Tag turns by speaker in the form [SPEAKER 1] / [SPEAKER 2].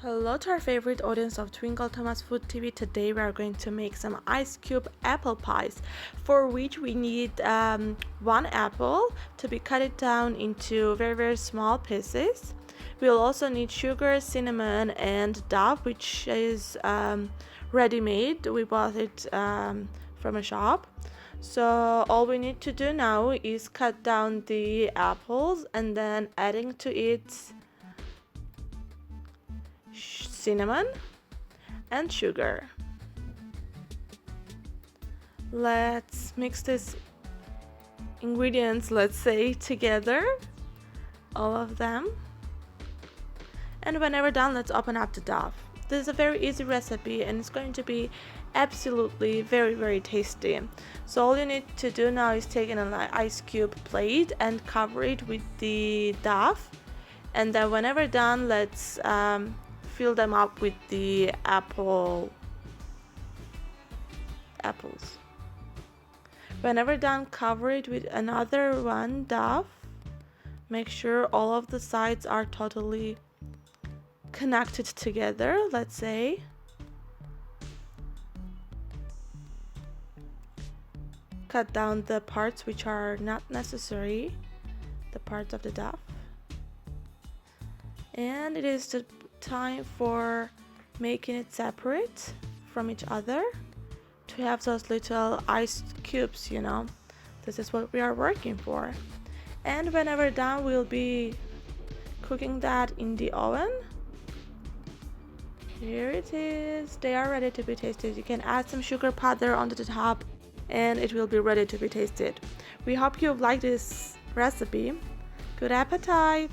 [SPEAKER 1] Hello to our favorite audience of Twinkle Thomas Food TV. Today we are going to make some ice cube apple pies, for which we need one apple to be cut it down into very small pieces. We'll also need sugar, cinnamon, and dough, which is ready-made. We bought it from a shop. So all we need to do now is cut down the apples and then adding to it cinnamon and sugar. Let's mix these ingredients, let's say, together, all of them. And whenever done, let's open up the dough. This is a very easy recipe and it's going to be absolutely very tasty. So all you need to do now is take an ice cube plate and cover it with the dough, and then whenever done, let's fill them up with the apples. Whenever done, cover it with another one dough. Make sure all of the sides are totally connected together, let's say. Cut down the parts which are not necessary, the parts of the dough. And it is the time for making it separate from each other to have those little ice cubes, you know. This is what we are working for. And whenever done, we'll be cooking that in the oven. Here it is. They are ready to be tasted. You can add some sugar powder onto the top and it will be ready to be tasted. We hope you like this recipe. Good appetite!